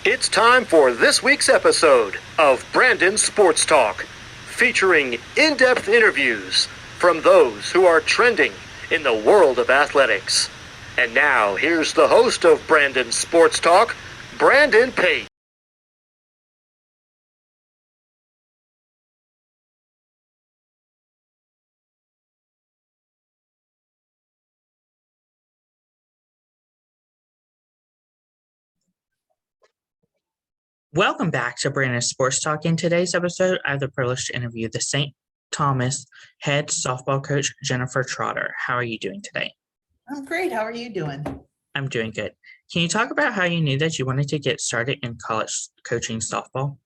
It's time for this week's episode of Brandon Sports Talk, featuring in-depth interviews from those who are trending in the world of athletics. And now, here's the host of Brandon Sports Talk, Brandon Pate. Welcome back to Brandon Sports Talk. In today's episode, I have the privilege to interview the St. Thomas head softball coach, Jennifer Trotter. How are you doing today? I'm great. How are you doing? I'm doing good. Can you talk about how you knew that you wanted to get started in college coaching softball?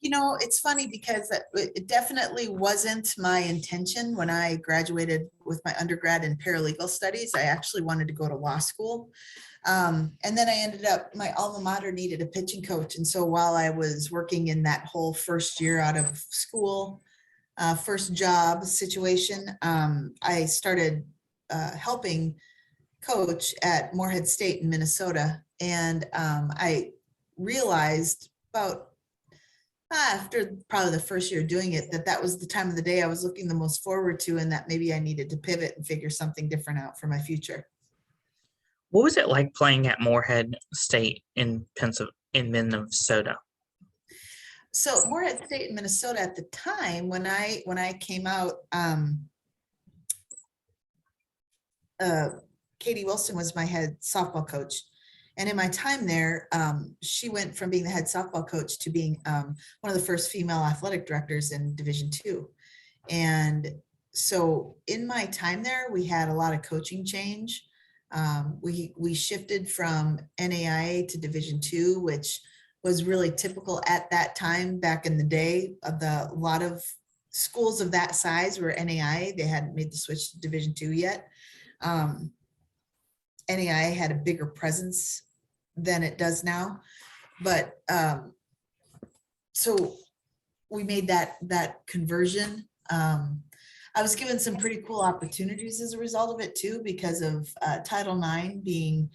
You know, it's funny because it definitely wasn't my intention when I graduated with my undergrad in paralegal studies. I actually wanted to go to law school. And then I ended up, my alma mater needed a pitching coach. And so while I was working in that whole first year out of school, first job situation, I started helping coach at Morehead State in Minnesota. And I realized about after probably the first year doing it, that was the time of the day I was looking the most forward to, and that maybe I needed to pivot and figure something different out for my future. What was it like playing at Morehead State in Minnesota? So Morehead State in Minnesota at the time when I came out, Katie Wilson was my head softball coach. And in my time there, she went from being the head softball coach to being one of the first female athletic directors in Division II. And so in my time there, we had a lot of coaching change. We shifted from Ncaa to Division II, which was really typical at that time back in the day. A lot of schools of that size were Ncaa. They hadn't made the switch to Division II yet. Ncaa had a bigger presence than it does now, but so we made that conversion. I was given some pretty cool opportunities as a result of it too, because of Title IX being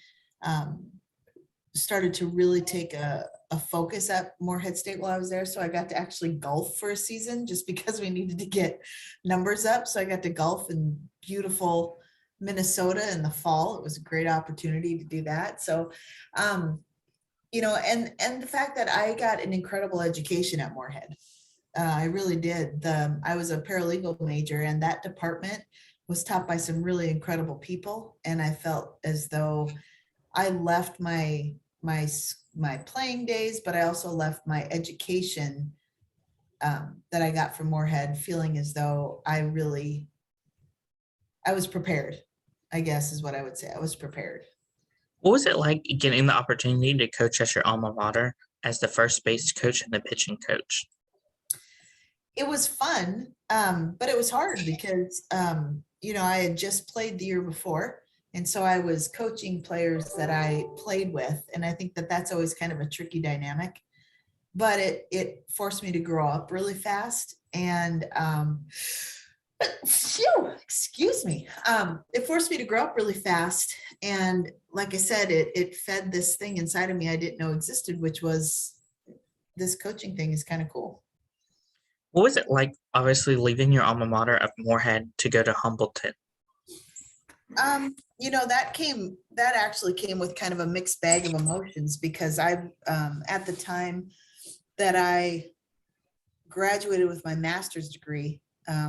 started to really take a focus at Morehead State while I was there. So I got to actually golf for a season just because we needed to get numbers up. So I got to golf in beautiful Minnesota in the fall. It was a great opportunity to do that. So, you know, and the fact that I got an incredible education at Morehead. I really did. I was a paralegal major, and that department was taught by some really incredible people. And I felt as though I left my playing days, but I also left my education that I got from Morehead feeling as though I was prepared, I guess is what I would say. I was prepared. What was it like getting the opportunity to coach at your alma mater as the first base coach and the pitching coach? It was fun, but it was hard because, you know, I had just played the year before. And so I was coaching players that I played with. And I think that that's always kind of a tricky dynamic. But it forced me to grow up really fast. And excuse me. It forced me to grow up really fast. And like I said, it fed this thing inside of me I didn't know existed, which was this coaching thing is kind of cool. What was it like, obviously, leaving your alma mater of Morehead to go to Humbleton? You know, that actually came with kind of a mixed bag of emotions, because I, at the time that I graduated with my master's degree,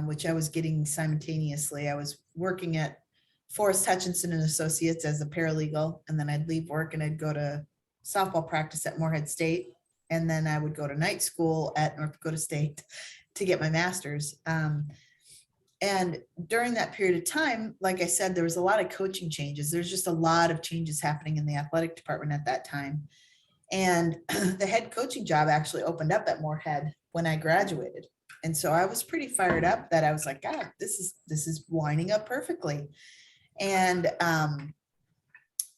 which I was getting simultaneously, I was working at Forrest Hutchinson and Associates as a paralegal, and then I'd leave work and I'd go to softball practice at Morehead State. And then I would go to night school at North Dakota State to get my master's. And during that period of time, like I said, there was a lot of coaching changes. There's just a lot of changes happening in the athletic department at that time. And the head coaching job actually opened up at Morehead when I graduated. And so I was pretty fired up that I was like, God, this is lining up perfectly. And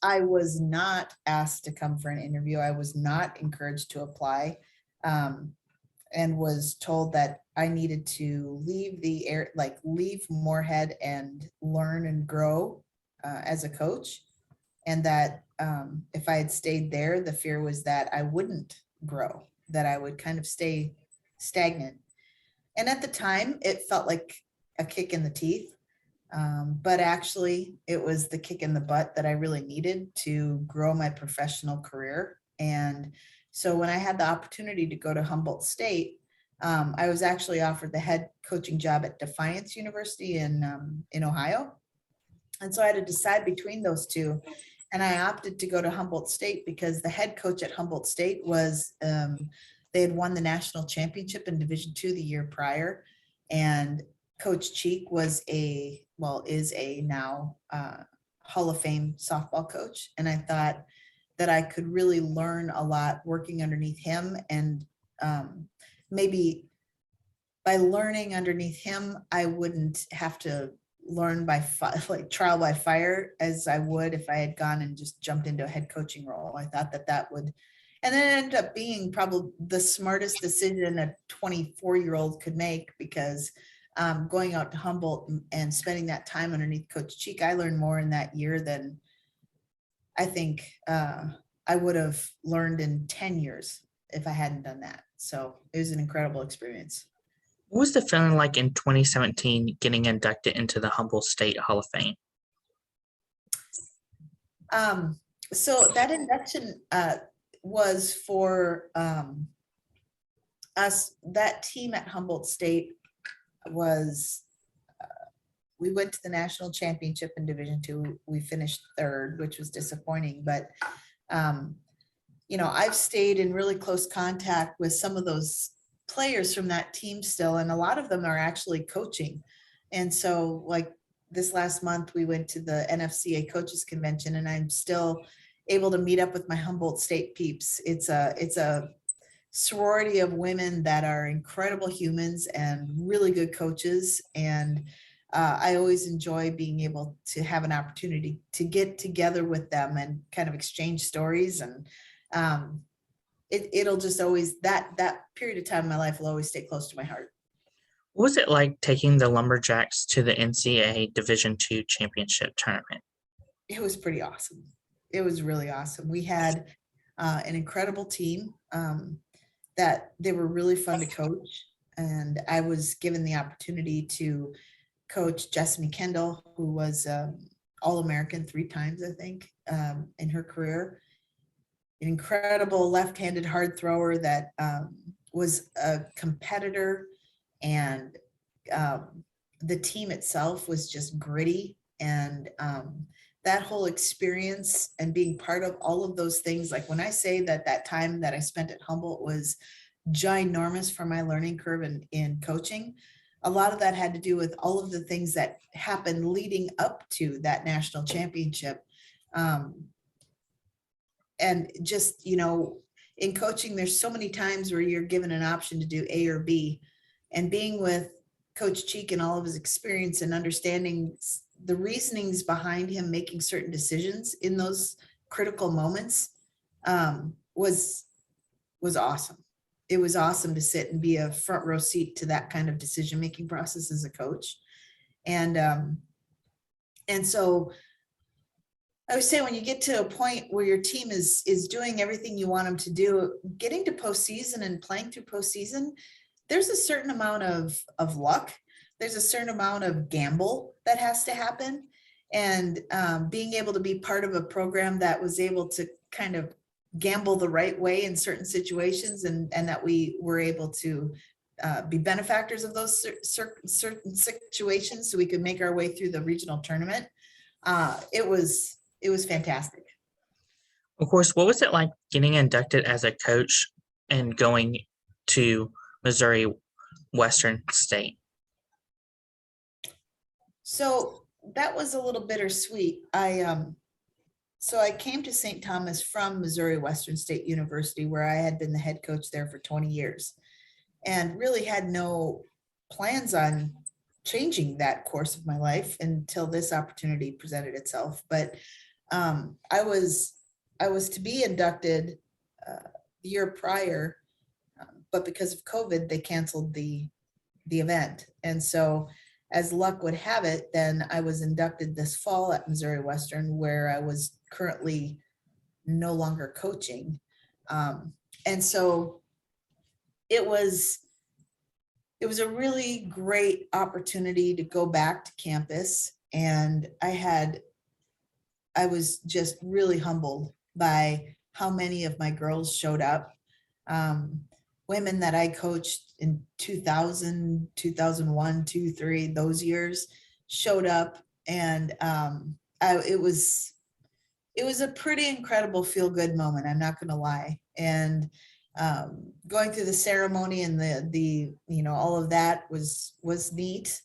I was not asked to come for an interview. I was not encouraged to apply, and was told that I needed to leave Morehead and learn and grow as a coach. and that if I had stayed there, the fear was that I wouldn't grow, that I would kind of stay stagnant. And at the time, it felt like a kick in the teeth. But actually, it was the kick in the butt that I really needed to grow my professional career. And so when I had the opportunity to go to Humboldt State, I was actually offered the head coaching job at Defiance University in Ohio. And so I had to decide between those two. And I opted to go to Humboldt State because the head coach at Humboldt State was, they had won the national championship in Division II the year prior. And Coach Cheek is a now Hall of Fame softball coach. And I thought that I could really learn a lot working underneath him. And maybe by learning underneath him, I wouldn't have to learn by trial by fire as I would if I had gone and just jumped into a head coaching role. I thought that would, and then it ended up being probably the smartest decision a 24-year-old could make, because going out to Humboldt and spending that time underneath Coach Cheek, I learned more in that year than I think I would have learned in 10 years if I hadn't done that. So it was an incredible experience. What was the feeling like in 2017 getting inducted into the Humboldt State Hall of Fame? So that induction was for us. That team at Humboldt State was, we went to the national championship in Division II. We finished third, which was disappointing, but I've stayed in really close contact with some of those players from that team still, and a lot of them are actually coaching. And so like this last month, we went to the NFCA coaches convention, and I'm still able to meet up with my Humboldt State peeps. It's a sorority of women that are incredible humans and really good coaches. And I always enjoy being able to have an opportunity to get together with them and kind of exchange stories. And it'll just always, that period of time in my life will always stay close to my heart. What was it like taking the Lumberjacks to the Ncaa Division II championship tournament? It was pretty awesome. It was really awesome. We had an incredible team that they were really fun to coach. And I was given the opportunity to coach Jessamy Kendall, who was All-American 3 times, I think, in her career. An incredible left-handed hard thrower that was a competitor, and the team itself was just gritty. And that whole experience and being part of all of those things, like when I say that time that I spent at Humboldt was ginormous for my learning curve in coaching, a lot of that had to do with all of the things that happened leading up to that national championship. And just, in coaching, there's so many times where you're given an option to do A or B, and being with Coach Cheek and all of his experience and understanding the reasonings behind him making certain decisions in those critical moments was awesome. It was awesome to sit and be a front row seat to that kind of decision-making process as a coach. And so I would say when you get to a point where your team is doing everything you want them to do, getting to postseason and playing through postseason, there's a certain amount of luck. There's a certain amount of gamble that has to happen. And being able to be part of a program that was able to kind of gamble the right way in certain situations, and that we were able to be benefactors of those certain situations so we could make our way through the regional tournament. It was fantastic. Of course, what was it like getting inducted as a coach and going to Missouri Western State? So that was a little bittersweet. So I came to St. Thomas from Missouri Western State University, where I had been the head coach there for 20 years and really had no plans on changing that course of my life until this opportunity presented itself. But I was to be inducted the year prior, but because of COVID, they canceled the event. And so as luck would have it, then I was inducted this fall at Missouri Western, where I was currently no longer coaching. And so it was a really great opportunity to go back to campus. And I was just really humbled by how many of my girls showed up. Women that I coached in 2000, 2001, 2, 3, those years showed up. And it was a pretty incredible feel-good moment. I'm not going to lie. And going through the ceremony and the all of that was neat.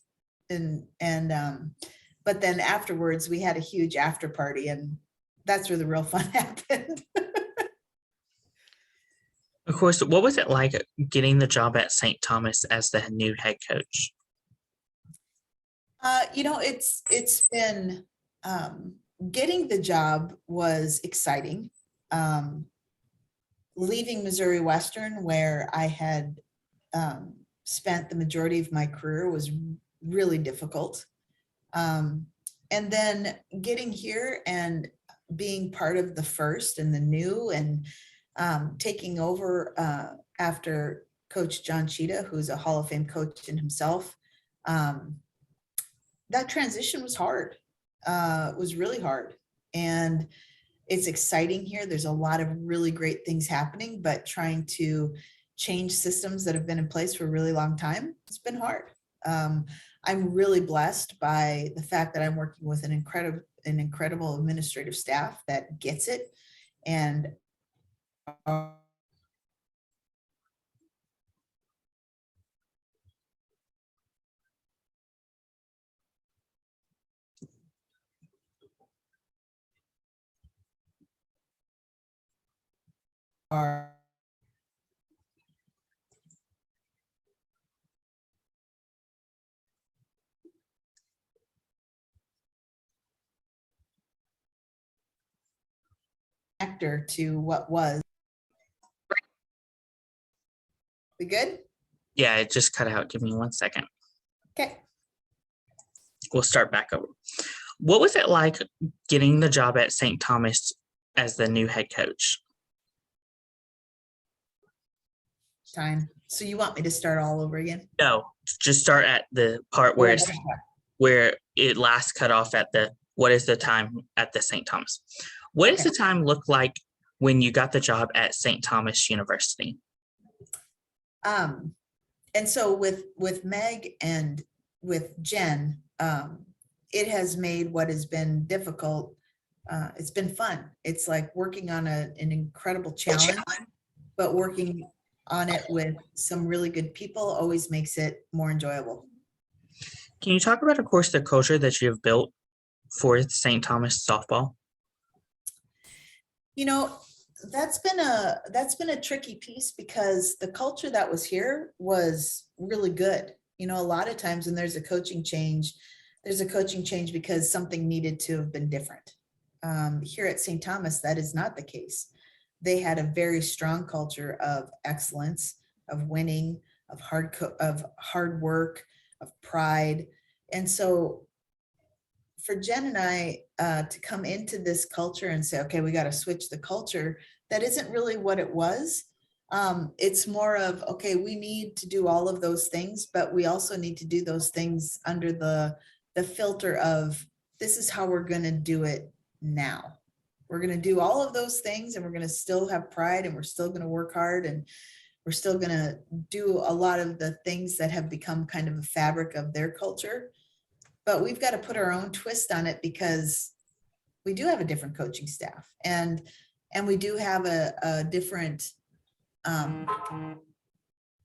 But then afterwards we had a huge after party, and that's where the real fun happened. Of course, what was it like getting the job at St. Thomas as the new head coach? It's been getting the job was exciting. Leaving Missouri Western, where I had spent the majority of my career, was really difficult. And then getting here and being part of the first and the new, and taking over after Coach John Cheetah, who's a Hall of Fame coach in himself. That transition was hard. It was really hard. And it's exciting here. There's a lot of really great things happening, but trying to change systems that have been in place for a really long time, it's been hard. I'm really blessed by the fact that I'm working with an incredible administrative staff that gets it and are actor to what was. We good? Yeah, it just cut out. Give me 1 second. Okay. We'll start back over. What was it like getting the job at St. Thomas as the new head coach? Time. So you want me to start all over again? No, just start at the part where it last cut off at what is the time at the St. Thomas? What does the time look like when you got the job at St. Thomas University? And so with Meg and with Jen, it has made what has been difficult. It's been fun. It's like working on an incredible challenge, but working on it with some really good people always makes it more enjoyable. Can you talk about, of course, the culture that you have built for St. Thomas softball? That's been a tricky piece, because the culture that was here was really good. A lot of times when there's a coaching change because something needed to have been different. Here at St. Thomas, that is not the case. They had a very strong culture of excellence, of winning, of hard work, of pride. And so for Jen and I to come into this culture and say, okay, we got to switch the culture, that isn't really what it was. It's more of, okay, we need to do all of those things, but we also need to do those things under the filter of, this is how we're going to do it now. We're going to do all of those things, and we're going to still have pride, and we're still going to work hard, and we're still going to do a lot of the things that have become kind of a fabric of their culture. But we've got to put our own twist on it, because we do have a different coaching staff, and we do have a different,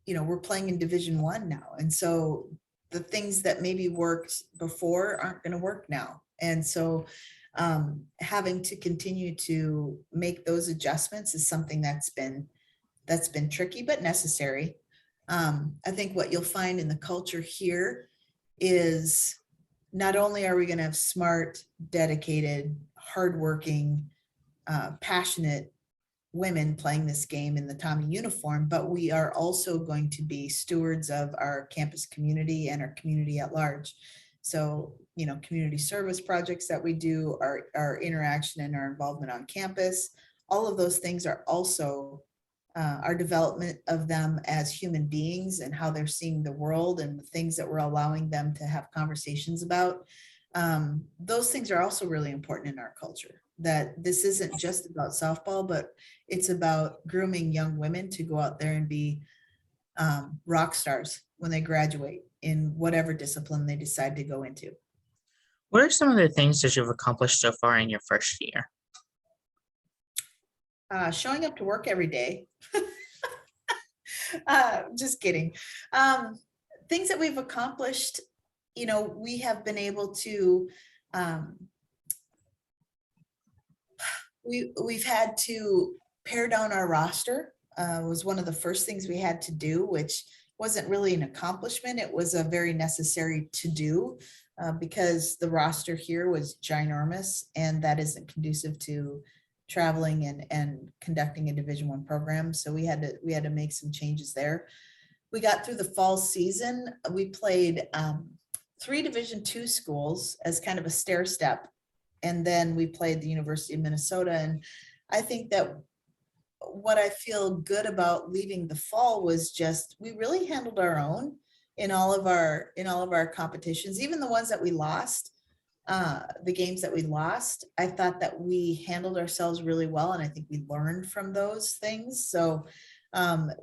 we're playing in Division I now. And so the things that maybe worked before aren't going to work now. And so having to continue to make those adjustments is something that's been tricky, but necessary. I think what you'll find in the culture here is, not only are we going to have smart, dedicated, hardworking, passionate women playing this game in the Tommy uniform, but we are also going to be stewards of our campus community and our community at large. So, community service projects that we do, our interaction and our involvement on campus, all of those things are also our development of them as human beings and how they're seeing the world and the things that we're allowing them to have conversations about. Those things are also really important in our culture, that this isn't just about softball, but it's about grooming young women to go out there and be rock stars when they graduate in whatever discipline they decide to go into. What are some of the things that you've accomplished so far in your first year? Showing up to work every day. Just kidding. Things that we've accomplished, we have been able to, we've had to pare down our roster. Was one of the first things we had to do, which wasn't really an accomplishment. It was a very necessary to do because the roster here was ginormous, and that isn't conducive to traveling and conducting a Division I program. So we had to make some changes there. We got through the fall season. We played 3 Division II schools as kind of a stair step. And then we played the University of Minnesota. And I think that what I feel good about leaving the fall was just, we really handled our own in all of our competitions, even the ones that we lost. The games that we lost, I thought that we handled ourselves really well, and I think we learned from those things. So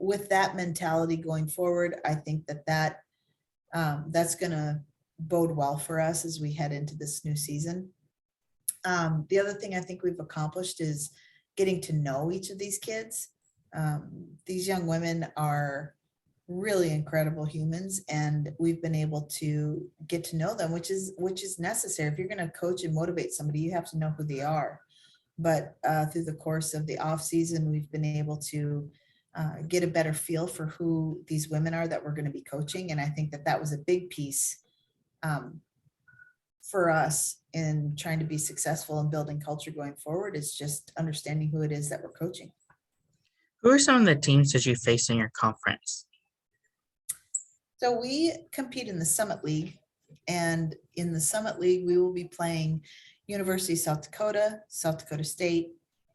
with that mentality going forward, I think that's going to bode well for us as we head into this new season. The other thing I think we've accomplished is getting to know each of these kids. These young women are really incredible humans, and we've been able to get to know them, which is necessary. If you're going to coach and motivate somebody, you have to know who they are. But through the course of the off season, we've been able to get a better feel for who these women are that we're going to be coaching. And I think that was a big piece for us in trying to be successful in building culture going forward, is just understanding who it is that we're coaching. Who are some of the teams that you face in your conference? So we compete in the Summit League, and in the Summit League, we will be playing University of South Dakota State,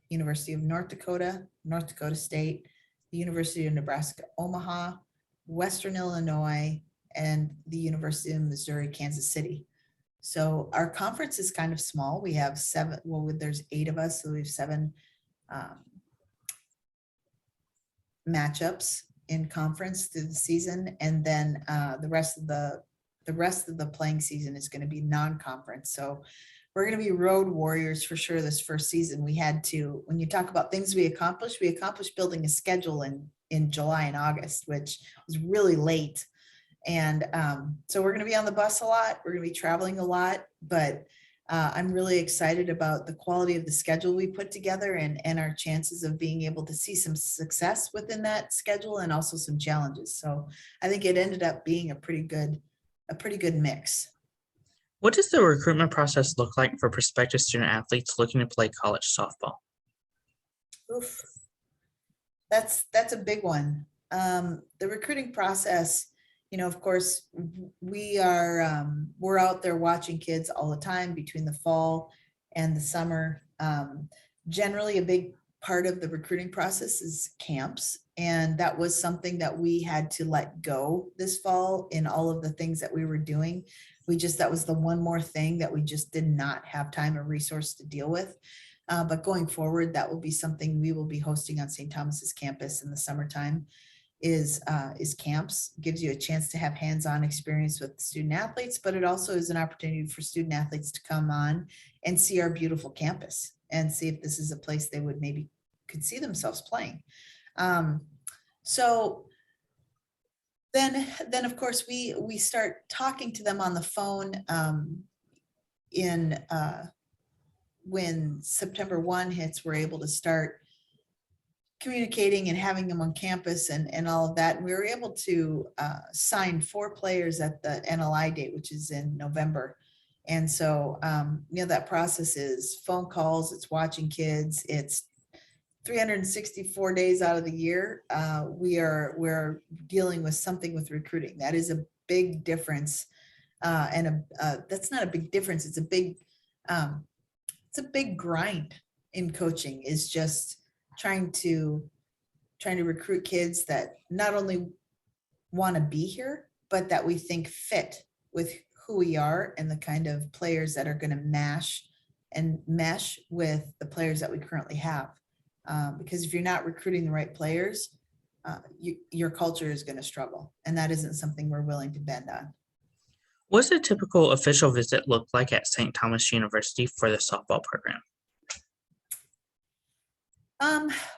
University of North Dakota State, the University of Nebraska, Omaha, Western Illinois, and the University of Missouri, Kansas City. So our conference is kind of small. We have 7, there's 8 of us, so we have 7 matchups in conference through the season, and then the rest of the playing season is going to be non-conference. So we're going to be road warriors for sure. This first season, we had to, when you talk about things we accomplished building a schedule in July and August, which was really late. And so we're going to be on the bus a lot. We're going to be traveling a lot, but I'm really excited about the quality of the schedule we put together and our chances of being able to see some success within that schedule and also some challenges. So I think it ended up being a pretty good mix. What does the recruitment process look like for prospective student athletes looking to play college softball? Oof. That's a big one. The recruiting process, of course, we're out there watching kids all the time between the fall and the summer. Generally, a big part of the recruiting process is camps. And that was something that we had to let go this fall in all of the things that we were doing. That was the one more thing that we just did not have time or resource to deal with. But going forward, that will be something we will be hosting on St. Thomas's campus in the summertime. Is camps. Gives you a chance to have hands-on experience with student athletes, but it also is an opportunity for student athletes to come on and see our beautiful campus and see if this is a place they would maybe could see themselves playing. So then of course we start talking to them on the phone when September 1 hits. We're able to start communicating and having them on campus and all of that. And we were able to sign 4 players at the NLI date, which is in November. And so, that process is phone calls, it's watching kids, it's 364 days out of the year, we're dealing with something with recruiting. That is a big difference. That's not a big difference. It's a big grind in coaching, is just trying to recruit kids that not only want to be here, but that we think fit with who we are and the kind of players that are going to mesh with the players that we currently have. Because if you're not recruiting the right players, your culture is going to struggle. And that isn't something we're willing to bend on. What's a typical official visit look like at St. Thomas University for the softball program?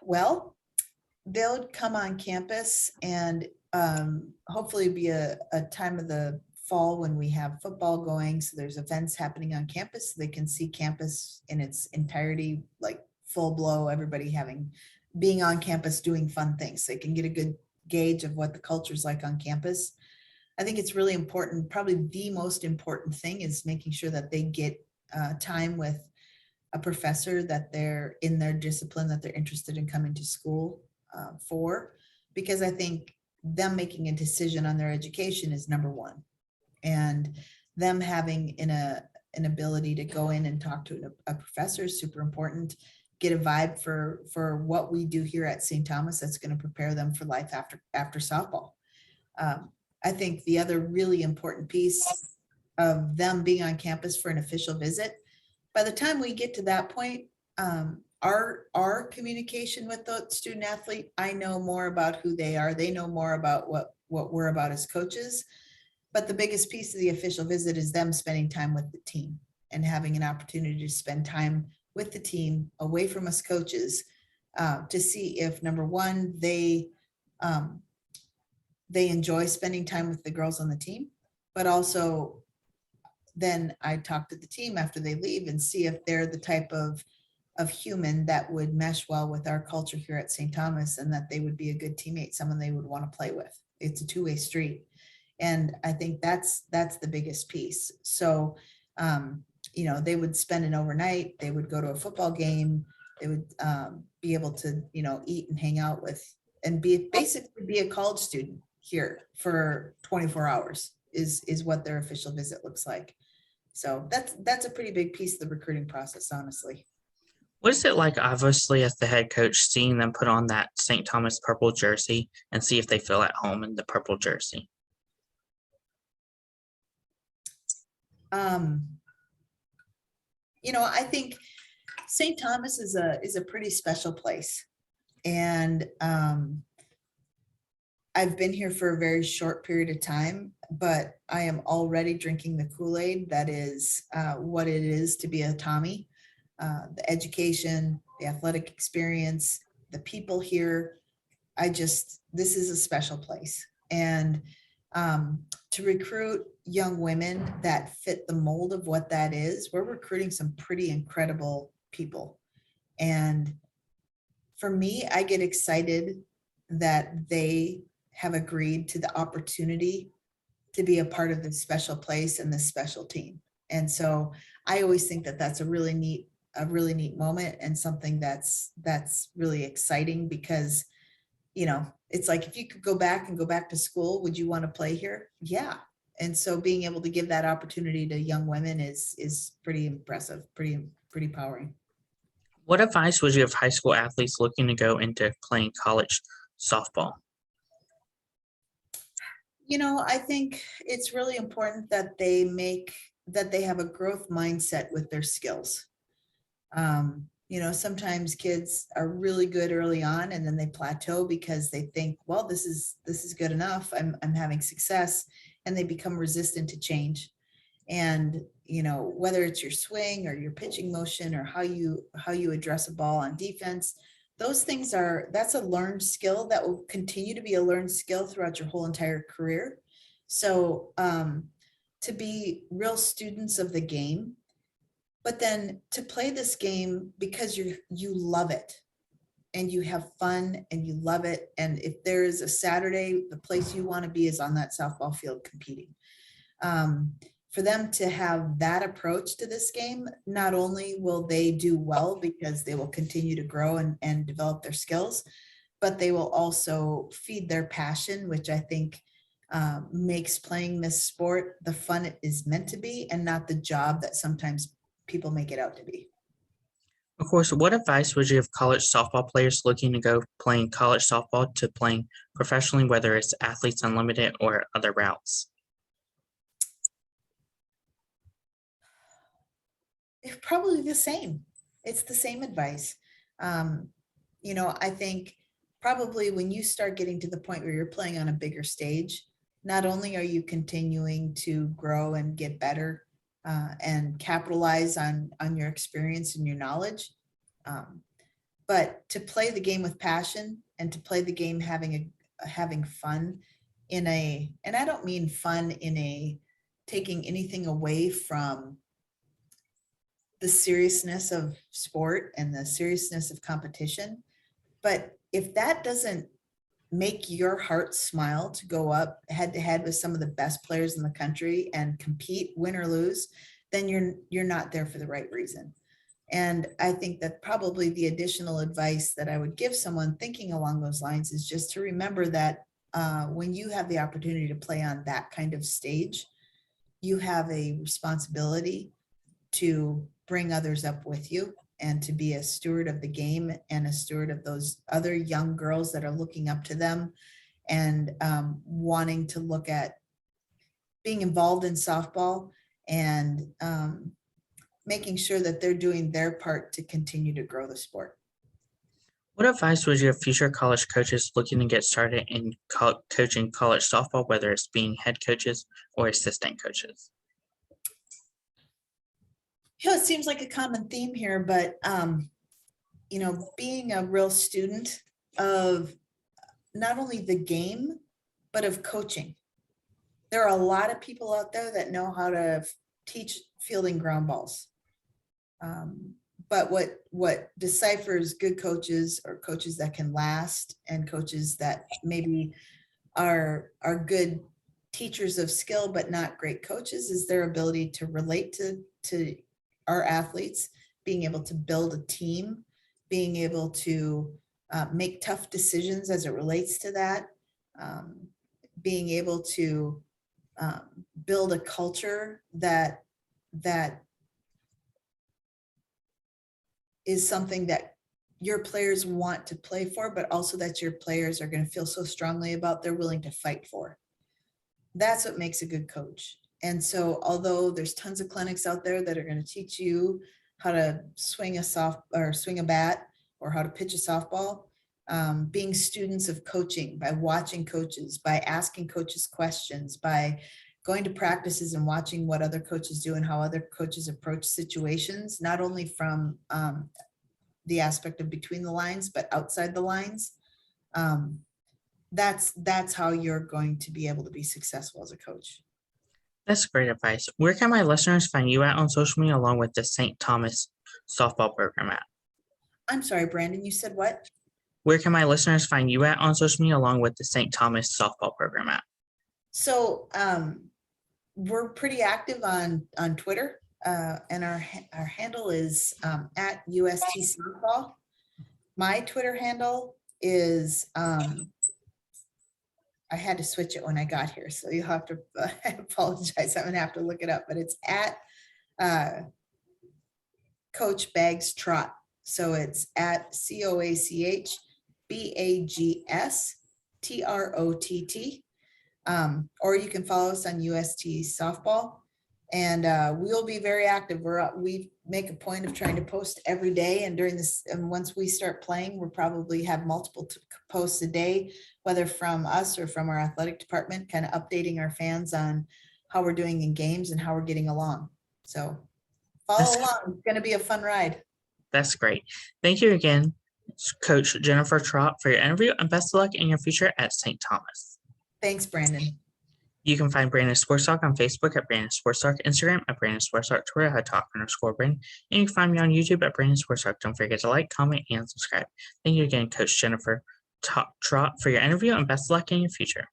Well, they'll come on campus, and hopefully be a time of the fall when we have football going. So there's events happening on campus. They can see campus in its entirety, like full blow, everybody being on campus doing fun things. They can get a good gauge of what the culture is like on campus. I think it's really important. Probably the most important thing is making sure that they get time with a professor that they're in their discipline, that they're interested in coming to school for, because I think them making a decision on their education is number one. And them having an ability to go in and talk to a professor is super important. Get a vibe for what we do here at St. Thomas that's going to prepare them for life after softball. I think the other really important piece of them being on campus for an official visit, by the time we get to that point, our communication with the student athlete, I know more about who they are. They know more about what we're about as coaches. But the biggest piece of the official visit is them spending time with the team and having an opportunity to spend time with the team away from us coaches, to see if, number one, they enjoy spending time with the girls on the team, but also then I talk to the team after they leave and see if they're the type of human that would mesh well with our culture here at St. Thomas, and that they would be a good teammate, someone they would want to play with. It's a two-way street. And I think that's the biggest piece. So, they would spend an overnight, they would go to a football game, they would be able to, eat and hang out with, and basically be a college student here for 24 hours is what their official visit looks like. So that's a pretty big piece of the recruiting process, honestly. What is it like, obviously, as the head coach, seeing them put on that St. Thomas purple jersey and see if they feel at home in the purple jersey? I think St. Thomas is a pretty special place. And I've been here for a very short period of time, but I am already drinking the Kool-Aid that is what it is to be a Tommy. The education, the athletic experience, the people here. This is a special place. And to recruit young women that fit the mold of what that is, we're recruiting some pretty incredible people. And for me, I get excited that they have agreed to the opportunity to be a part of this special place and this special team. And so I always think that that's a really neat moment, and something that's really exciting, because it's like, if you could go back to school, would you want to play here? Yeah. And so being able to give that opportunity to young women is pretty impressive, pretty powering. What advice would you give high school athletes looking to go into playing college softball? I think it's really important that they have a growth mindset with their skills. Sometimes kids are really good early on, and then they plateau because they think, well, this is good enough. I'm having success, and they become resistant to change. And, whether it's your swing or your pitching motion or how you address a ball on defense, those things that's a learned skill that will continue to be a learned skill throughout your whole entire career. So, to be real students of the game, but then to play this game because you love it and you have fun and you love it. And if there is a Saturday, the place you want to be is on that softball field competing. for them to have that approach to this game, not only will they do well because they will continue to grow and develop their skills, but they will also feed their passion, which I think makes playing this sport the fun it is meant to be and not the job that sometimes people make it out to be. Of course, what advice would you give college softball players looking to go playing college softball to playing professionally, whether it's Athletes Unlimited or other routes? It's probably the same. It's the same advice. I think probably when you start getting to the point where you're playing on a bigger stage, not only are you continuing to grow and get better and capitalize on your experience and your knowledge, but to play the game with passion and to play the game having fun and I don't mean fun in a taking anything away from the seriousness of sport and the seriousness of competition. But if that doesn't make your heart smile to go up head to head with some of the best players in the country and compete, win or lose, then you're not there for the right reason. And I think that probably the additional advice that I would give someone thinking along those lines is just to remember that when you have the opportunity to play on that kind of stage, you have a responsibility to bring others up with you and to be a steward of the game and a steward of those other young girls that are looking up to them and wanting to look at being involved in softball and making sure that they're doing their part to continue to grow the sport. What advice would you give future college coaches looking to get started in coaching college softball, whether it's being head coaches or assistant coaches? It seems like a common theme here, but being a real student of not only the game, but of coaching. There are a lot of people out there that know how to teach fielding ground balls. But what deciphers good coaches are coaches that can last and coaches that maybe are good teachers of skill, but not great coaches, is their ability to relate to our athletes, being able to build a team, being able to make tough decisions as it relates to that, being able to build a culture that is something that your players want to play for, but also that your players are going to feel so strongly about they're willing to fight for. That's what makes a good coach. And so although there's tons of clinics out there that are going to teach you how to swing a bat or how to pitch a softball, being students of coaching by watching coaches, by asking coaches questions, by going to practices and watching what other coaches do and how other coaches approach situations, not only from the aspect of between the lines, but outside the lines. That's how you're going to be able to be successful as a coach. That's great advice. Where can my listeners find you at on social media along with the St. Thomas softball program at? I'm sorry, Brandon, you said what? Where can my listeners find you at on social media along with the St. Thomas softball program at? So we're pretty active on Twitter, and our handle is at UST Softball. My Twitter handle is I had to switch it when I got here, so you'll have to I apologize. I'm gonna have to look it up, but it's at Coach Bags Trot. So it's at COACH BAGS TROTT. Or you can follow us on UST Softball, and we'll be very active. We make a point of trying to post every day, and during this, and once we start playing, we'll probably have multiple posts a day, whether from us or from our athletic department, kind of updating our fans on how we're doing in games and how we're getting along. So follow along. It's going to be a fun ride. That's great. Thank you again, Coach Jennifer Trotter, for your interview, and best of luck in your future at St. Thomas. Thanks, Brandon. You can find Brandon Sports Talk on Facebook at Brandon Sports Talk, Instagram at Brandon Sports Talk, Twitter at Talk_Brandon, and you can find me on YouTube at Brandon Sports Talk. Don't forget to like, comment, and subscribe. Thank you again, Coach Jennifer Trotter, for your interview, and best of luck in your future.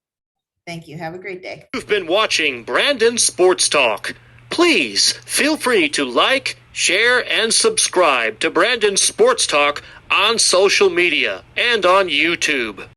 Thank you. Have a great day. You've been watching Brandon Sports Talk. Please feel free to like, share, and subscribe to Brandon Sports Talk on social media and on YouTube.